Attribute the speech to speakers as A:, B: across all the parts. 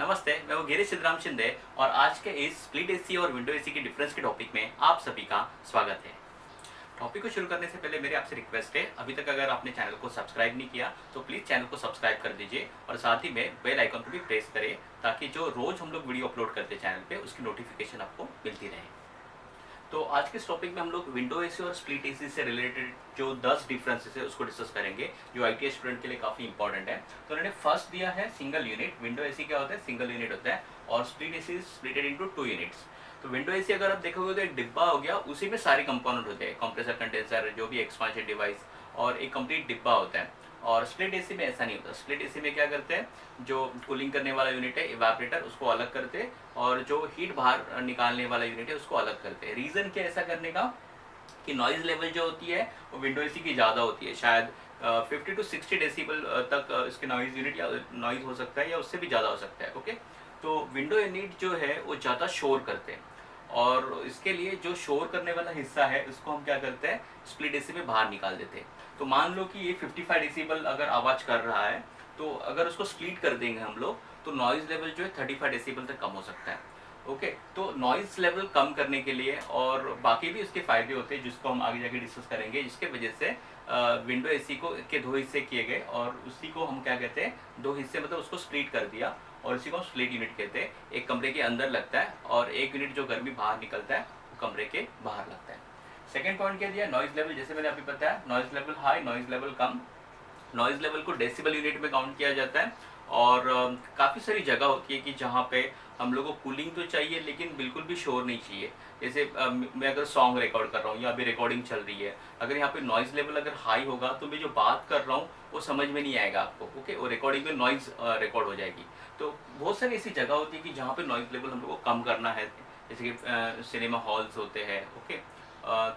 A: नमस्ते, मैं वो गिरीश सिद्धराम शिंदे और आज के इस स्प्लिट एसी और विंडो एसी के डिफरेंस के टॉपिक में आप सभी का स्वागत है। टॉपिक को शुरू करने से पहले मेरी आपसे रिक्वेस्ट है, अभी तक अगर आपने चैनल को सब्सक्राइब नहीं किया तो प्लीज़ चैनल को सब्सक्राइब कर दीजिए और साथ ही में बेल आइकन को भी प्रेस करें ताकि जो रोज़ हम लोग वीडियो अपलोड करते हैं चैनल पे उसकी नोटिफिकेशन आपको मिलती रहे। तो आज के इस टॉपिक में हम लोग विंडो एसी और स्प्लिट एसी से रिलेटेड जो 10 डिफरेंसेस है उसको डिस्कस करेंगे, जो आईटीआई स्टूडेंट के लिए काफ़ी इंपॉर्टेंट है। तो उन्होंने फर्स्ट दिया है सिंगल यूनिट। विंडो एसी क्या होता है? सिंगल यूनिट होता है और split AC splitted into 2 units. तो विंडो एसी अगर आप देखोगे तो एक डिब्बा हो गया, उसी में सारे कंपोनेंट होते हैं, कंप्रेसर, कंडेंसर, जो भी एक्सपांशन डिवाइस और एक कंप्लीट डिब्बा होता है। और स्प्लिट एसी में ऐसा नहीं होता। स्प्लिट एसी में क्या करते हैं, जो कूलिंग करने वाला यूनिट है इवेपोरेटर उसको अलग करते हैं और जो हीट बाहर निकालने वाला यूनिट है उसको अलग करते हैं। रीज़न क्या ऐसा करने का कि नॉइज़ लेवल जो होती है वो विंडो एसी की ज़्यादा होती है, शायद 50 टू 60 डेसिबल तक इसके नॉइज़ यूनिट या नॉइज़ हो सकता है या उससे भी ज़्यादा हो सकता है। ओके, तो विंडो यूनिट जो है वो ज़्यादा शोर करते हैं और इसके लिए जो शोर करने वाला हिस्सा है उसको हम क्या करते हैं, स्प्लिट एसी में बाहर निकाल देते हैं। तो मान लो कि ये 55 डेसिबल अगर आवाज़ कर रहा है तो अगर उसको स्प्लिट कर देंगे हम लोग तो नॉइज़ लेवल जो है 35 डेसिबल तक कम हो सकता है। ओके, तो नॉइज़ लेवल कम करने के लिए और बाकी भी उसके फ़ायदे होते हैं जिसको हम आगे जाके डिस्कस करेंगे, जिसके वजह से विंडो एसी को के 2 हिस्से किए गए और उसी को हम क्या कहते हैं, 2 हिस्से मतलब उसको स्प्लिट कर दिया और इसी को हम स्प्लिट यूनिट कहते हैं। एक कमरे के अंदर लगता है और एक यूनिट जो गर्मी बाहर निकलता है वो कमरे के बाहर लगता है। सेकेंड पॉइंट क्या दिया, नॉइज़ लेवल। जैसे मैंने अभी बताया, noise level high, noise level कम। नॉइज़ लेवल को डेसिबल यूनिट में काउंट किया जाता है और काफ़ी सारी जगह होती है कि जहाँ पे हम लोग को कूलिंग तो चाहिए लेकिन बिल्कुल भी शोर नहीं चाहिए। जैसे मैं अगर सॉन्ग रिकॉर्ड कर रहा हूँ या अभी रिकॉर्डिंग चल रही है, अगर यहाँ पे नॉइज़ लेवल अगर हाई होगा तो मैं जो बात कर रहा हूँ वो समझ में नहीं आएगा आपको। ओके, और रिकॉर्डिंग में नॉइज़ रिकॉर्ड हो जाएगी। तो बहुत सारी ऐसी जगह होती है कि जहाँ पे नॉइज़ लेवल हम लोग को कम करना है, जैसे कि सिनेमा हॉल्स होते हैं। ओके,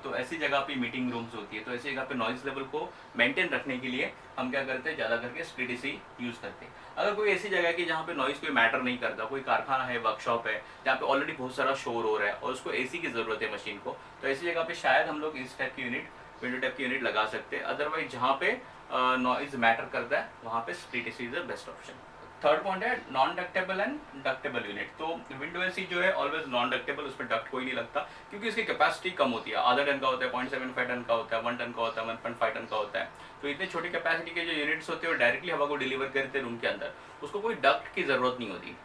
A: तो ऐसी जगह पे मीटिंग रूम्स होती है, तो ऐसी जगह पे नॉइज़ लेवल को मेंटेन रखने के लिए हम क्या करते हैं, ज़्यादा करके स्प्लिट एसी यूज़ करते हैं। अगर कोई ऐसी जगह है कि जहाँ पे नॉइज़ कोई मैटर नहीं करता, कोई कारखाना है, वर्कशॉप है, जहाँ पे ऑलरेडी बहुत सारा शोर हो रहा है और उसको एसी की ज़रूरत है मशीन को, तो ऐसी जगह पे शायद हम लोग इस टाइप की यूनिट, विंडो टाइप की यूनिट लगा सकते हैं। अदरवाइज जहाँ पे नॉइज़ मैटर करता है वहाँ पे split AC is the best option. Third point है non ductable and ductable unit. तो विंडो एसी जो है ऑलवेज नॉन डक्टेबल, उसमें डक्ट कोई नहीं लगता क्योंकि इसकी कैपेसिटी कम होती है। आधा टन का होता है, 0.75 टन का होता है, 1 टन का होता है, 1.5 टन का होता है। तो इतने छोटी कैपेसिटी के जो यूनिट्स होते हैं वो डायरेक्टली हवा को डिलीवर करते हैं रूम के अंदर, उसको कोई डक्ट की ज़रूरत नहीं होती।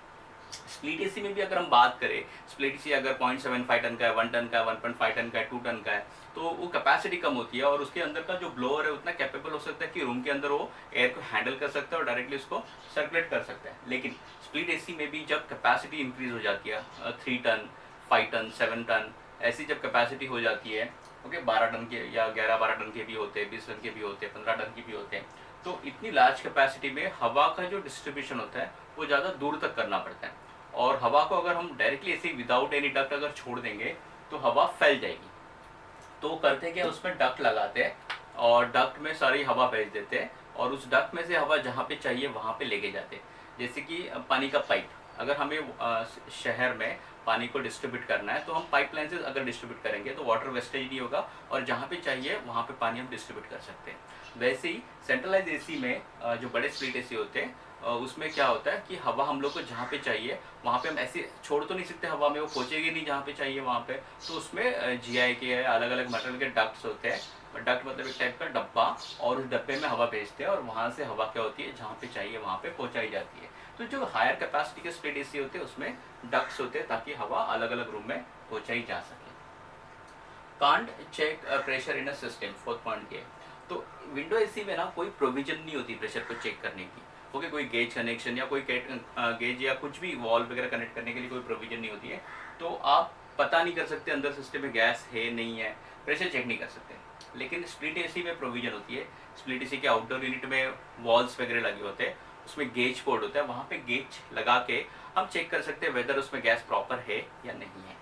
A: स्प्लिट एसी में भी अगर हम बात करें, स्प्लिट एसी अगर 0.75 टन का है, 1 टन का है, 1.5 टन का है, 2 टन का है, तो वो कैपेसिटी कम होती है और उसके अंदर का जो ब्लोअर है उतना कैपेबल हो सकता है कि रूम के अंदर वो एयर को हैंडल कर सकता है और डायरेक्टली उसको सर्कुलेट कर सकता है। लेकिन स्प्लिट एसी में भी जब कैपेसिटी इंक्रीज हो जाती है, 3 टन, 5 टन, 7 टन, ऐसी जब कैपेसिटी हो जाती है, ओके, 12 टन के या 11-12 टन के भी होते हैं, 20 टन के भी होते हैं, 15 टन के भी होते हैं, तो इतनी लार्ज कैपेसिटी में हवा का जो डिस्ट्रीब्यूशन होता है वो ज़्यादा दूर तक करना पड़ता है और हवा को अगर हम डायरेक्टली ऐसे विदाउट एनी डक्ट अगर छोड़ देंगे तो हवा फैल जाएगी। तो वो करते क्या, उसमें डक्ट लगाते हैं और डक्ट में सारी हवा भेज देते हैं और उस डक्ट में से हवा जहाँ पे चाहिए वहाँ पे लेके जाते हैं। जैसे कि पानी का पाइप, अगर हमें शहर में पानी को डिस्ट्रीब्यूट करना है तो हम पाइपलाइन से अगर डिस्ट्रीब्यूट करेंगे तो वाटर वेस्टेज नहीं होगा और जहाँ पे चाहिए वहाँ पे पानी हम डिस्ट्रीब्यूट कर सकते हैं। वैसे ही सेंट्रलाइज एसी में जो बड़े स्प्लिट एसी होते हैं उसमें क्या होता है कि हवा हम लोग को जहाँ पे चाहिए वहाँ पे हम ऐसे छोड़ तो नहीं सकते, हवा में वो पहुँचेगी नहीं जहाँ पे चाहिए वहाँ पे। तो उसमें जीआई के अलग अलग मटेरियल के डक्ट्स होते हैं। डक्ट मतलब एक टाइप का डब्बा और उस डब्बे में हवा भेजते हैं और वहाँ से हवा क्या होती है, जहाँ पे चाहिए वहाँ पे पहुँचाई जाती है। तो जो हायर कैपेसिटी के स्प्लिट एसी होते हैं उसमें डक्ट्स होते हैं ताकि हवा अलग अलग रूम में पहुँचाई जा सके। Can't check pressure in a system, fourth point ये। तो विंडो एसी में ना कोई प्रोविजन नहीं होती प्रेशर को चेक करने की। ओके, कोई गेज कनेक्शन या कोई गेज या कुछ भी वॉल वगैरह कनेक्ट करने के लिए कोई प्रोविजन नहीं होती है। तो आप पता नहीं कर सकते अंदर सिस्टम में गैस है नहीं है, प्रेशर चेक नहीं कर सकते। लेकिन स्प्लिट एसी में प्रोविजन होती है। स्प्लिट एसी के आउटडोर यूनिट में वॉल्स वगैरह लगे होते हैं, उसमें गेज पोर्ट होता है, वहाँ पे गेज लगा के हम चेक कर सकते हैं वेदर उसमें गैस प्रॉपर है या नहीं है।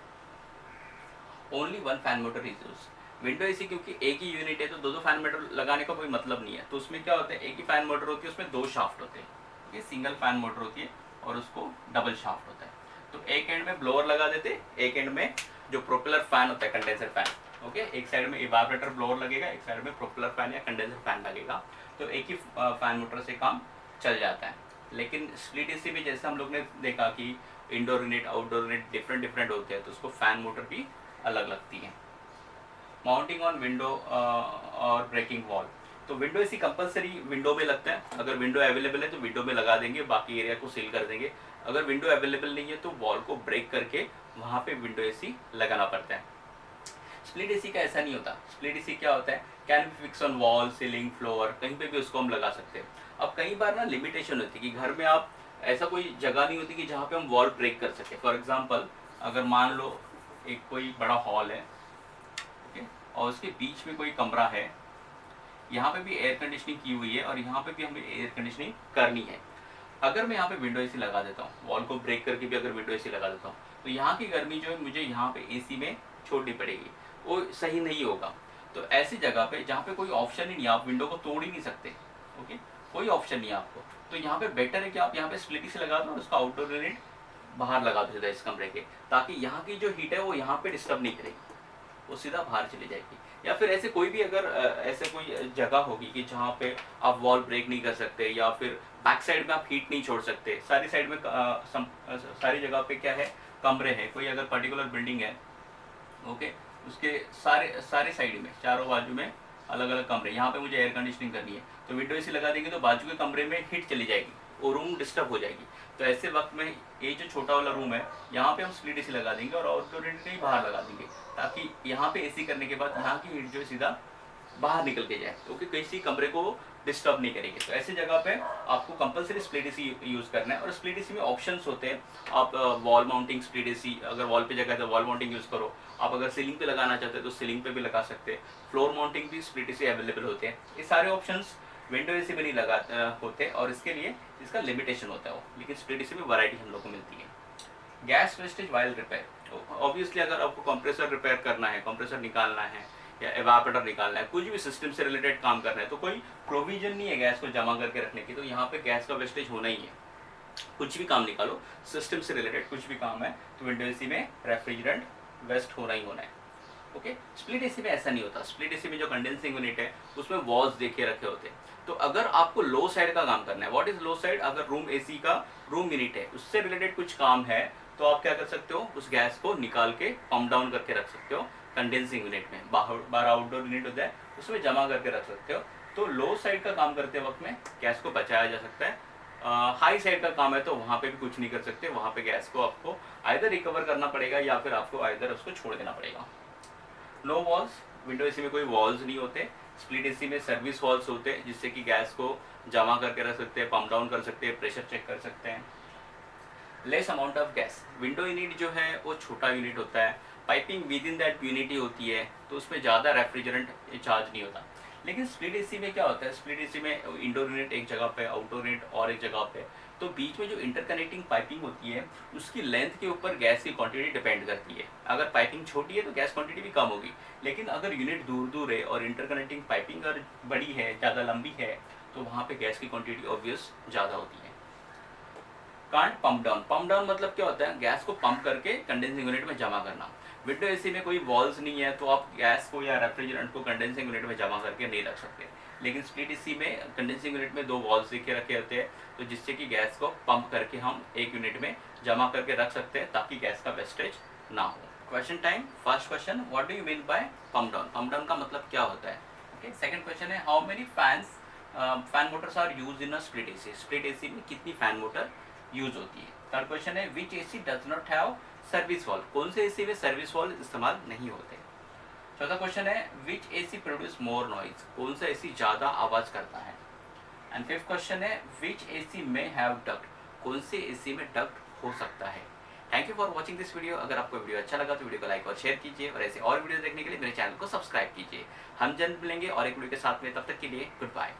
A: Only 1 fan motor is use. Window AC क्योंकि एक ही यूनिट है तो दो फैन मोटर लगाने का कोई मतलब नहीं है। तो उसमें क्या होता है, एक ही फैन मोटर होती है, उसमें 2 शाफ्ट होते हैं। ये सिंगल फैन मोटर होती है और उसको डबल शाफ्ट होता है। तो एक एंड में ब्लोअर लगा देते, एक एंड में जो प्रोपेलर फैन होता है, कंडेंसर फैन। ओके, एक साइड में इवेपोरेटर ब्लोअर लगेगा, एक साइड में प्रोपेलर फैन या कंडेंसर फैन लगेगा। तो एक ही फैन मोटर से काम चल जाता है। लेकिन स्प्लिट एसी में जैसे हम लोग ने देखा कि indoor unit outdoor unit different different होते हैं, तो उसको फैन मोटर भी अलग लगती है। माउंटिंग ऑन विंडो और ब्रेकिंग वॉल, तो विंडो एसी कंपलसरी विंडो में लगता है। अगर विंडो अवेलेबल है तो विंडो में लगा देंगे, बाकी एरिया को सील कर देंगे। अगर विंडो अवेलेबल नहीं है तो वॉल को ब्रेक करके वहाँ पे विंडो एसी लगाना पड़ता है। स्प्लिट एसी का ऐसा नहीं होता। स्प्लिट एसी क्या होता है, can be fix on wall, ceiling, floor, कहीं पे भी उसको हम लगा सकते हैं। अब कई बार ना लिमिटेशन होती है कि घर में आप ऐसा कोई जगह नहीं होती कि जहाँ पे हम वॉल ब्रेक कर सके। फॉर एग्जाम्पल अगर मान लो एक कोई बड़ा हॉल है, ओके, और उसके बीच में कोई कमरा है, यहाँ पे भी एयर कंडीशनिंग की हुई है और यहाँ पे भी हमें एयर कंडीशनिंग करनी है। अगर मैं यहाँ पे विंडो एसी लगा देता हूँ, वॉल को ब्रेक करके भी अगर विंडो एसी लगा देता हूँ, तो यहाँ की गर्मी जो है मुझे यहाँ पे एसी में छोड़नी पड़ेगी, वो सही नहीं होगा। तो ऐसी जगह पे जहाँ पे कोई ऑप्शन ही नहीं, आप विंडो को तोड़ ही नहीं सकते, ओके, कोई ऑप्शन नहीं है आपको, तो यहाँ पे बेटर है कि आप यहाँ पे स्प्लिट एसी लगा दो और उसका आउटडोर यूनिट बाहर लगा दो सीधा इस कमरे के, ताकि यहाँ की जो हीट है वो यहाँ पे डिस्टर्ब नहीं करेगी, वो सीधा बाहर चली जाएगी। या फिर ऐसे कोई भी अगर ऐसे कोई जगह होगी कि जहाँ पे आप वॉल ब्रेक नहीं कर सकते, या फिर बैक साइड में आप हीट नहीं छोड़ सकते, सारी साइड में सारी जगह पे क्या है, कमरे हैं, कोई अगर पर्टिकुलर बिल्डिंग है, ओके, उसके सारे सारे साइड में चारों बाजू में अलग अलग कमरे, यहाँ पे मुझे एयर कंडीशनिंग करनी है, तो विंडो एसी लगा देंगे तो बाजू के कमरे में हीट चली जाएगी, वो रूम डिस्टर्ब हो जाएगी। तो ऐसे वक्त में ये जो छोटा वाला रूम है, यहाँ पे हम स्प्लिट एसी लगा देंगे और आउटडोर यूनिट कहीं बाहर लगा देंगे, ताकि यहाँ पे एसी करने के बाद यहाँ की हीट जो सीधा बाहर निकल के जाए, क्योंकि किसी कमरे को डिस्टर्ब नहीं करेगी। तो ऐसी जगह पे आपको कंपलसरी स्प्लिट एसी यूज़ करना है। और स्प्लिट एसी में ऑप्शंस होते हैं, आप वॉल माउंटिंग स्प्लिट एसी, अगर वॉल पे जगह है तो वॉल माउंटिंग यूज़ करो, आप अगर सीलिंग पे लगाना चाहते हैं तो सीलिंग पे भी लगा सकते हैं, फ्लोर माउंटिंग भी स्प्लिट एसी अवेलेबल होते हैं। ये सारे ऑप्शंस विंडो एसी में नहीं लगा होते, और इसके लिए इसका लिमिटेशन होता है वो, लेकिन स्प्लिट एसी में वैरायटी हम लोग को मिलती है। Gas wastage while repair, obviously अगर आपको कंप्रेसर रिपेयर करना है, कंप्रेसर निकालना है या एवापोरेटर निकालना है, कुछ भी सिस्टम से रिलेटेड काम करना है, तो कोई प्रोविजन नहीं है गैस को जमा करके रखने की, तो यहाँ पे गैस का वेस्टेज होना ही है। कुछ भी काम निकालो, सिस्टम से रिलेटेड कुछ भी काम है, तो विंडो एसी में रेफ्रिजरेंट वेस्ट होना ही होना है, ओके। स्प्लिट एसी में ऐसा नहीं होता। स्प्लिट एसी में जो कंडेंसिंग यूनिट है उसमें वॉल्स देखे रखे होते हैं। तो अगर आपको लो साइड का काम करना है, व्हाट इज लो साइड, अगर रूम एसी का रूम यूनिट है उससे रिलेटेड कुछ काम है, तो आप क्या कर सकते हो, उस गैस को निकाल के पंप डाउन करके रख सकते हो कंडेंसिंग यूनिट में, बाहर आउटडोर यूनिट होता है उसमें जमा करके रख सकते हो। तो लो साइड का काम करते वक्त में गैस को बचाया जा सकता है। हाई साइड का काम है तो वहाँ पे भी कुछ नहीं कर सकते, वहाँ पे गैस को आपको आइदर रिकवर करना पड़ेगा या फिर आपको आइदर उसको छोड़ देना पड़ेगा। नो वॉल्स, विंडो एसी में कोई वॉल्स नहीं होते। स्प्लिट एसी में सर्विस वॉल्स होते हैं, जिससे कि गैस को जमा करके रख सकते हैं, पंप डाउन कर सकते हैं, प्रेशर चेक कर सकते हैं। Less amount of gas, window unit जो है वो छोटा यूनिट होता है, piping within that unit ही होती है, तो उसमें ज़्यादा रेफ्रिजरेंट चार्ज नहीं होता। लेकिन स्प्लिट एसी में क्या होता है, स्प्लिट एसी में इंडोर यूनिट एक जगह पे, आउटडोर यूनिट और एक जगह पे, तो बीच में जो इंटरकनेक्टिंग पाइपिंग होती है उसकी लेंथ के ऊपर गैस की क्वांटिटी डिपेंड करती है। अगर पाइपिंग छोटी है तो गैस क्वांटिटी भी कम होगी, लेकिन अगर यूनिट दूर दूर है और इंटरकनेक्टिंग पाइपिंग अगर बड़ी है, ज़्यादा लंबी है, तो वहाँ पे गैस की क्वांटिटी ऑब्वियस ज़्यादा होती है। Can't pump down, pump down मतलब क्या होता है, गैस को पंप करके कंडेंसिंग यूनिट में जमा करना। विंडो एसी में कोई वॉल्स नहीं है तो आप गैस को या रेफ्रिजरेंट को कंडेंसिंग यूनिट में जमा करके नहीं रख सकते। लेकिन स्प्लिट एसी में कंडेंसिंग यूनिट में 2 वॉल्स देखे रखे होते हैं, तो जिससे कि गैस को पंप करके हम एक यूनिट में जमा करके रख सकते हैं, ताकि गैस का वेस्टेज ना हो। Question time. First question, what do you mean by pump down, pump down का मतलब क्या होता है, ओके। सेकंड क्वेश्चन है, how many fan motors are used in a split AC, split AC में कितनी फैन मोटर यूज होती है। थर्ड क्वेश्चन है, which AC does not have service valve, कौन से एसी में सर्विस वॉल्व इस्तेमाल नहीं होते। चौथा क्वेश्चन है, which AC produce more noise, कौन सा एसी ज़्यादा आवाज़ करता है। एंड फिफ्थ क्वेश्चन है, विच एसी में हैव डक्ट, कौन से एसी में डक्ट हो सकता है। Thank you for watching this video. अगर आपको वीडियो अच्छा लगा तो वीडियो को लाइक और शेयर कीजिए, और ऐसे और वीडियो देखने के लिए मेरे चैनल को सब्सक्राइब कीजिए। हम जल्द मिलेंगे और एक वीडियो के साथ में, तब तक के लिए गुड बाय।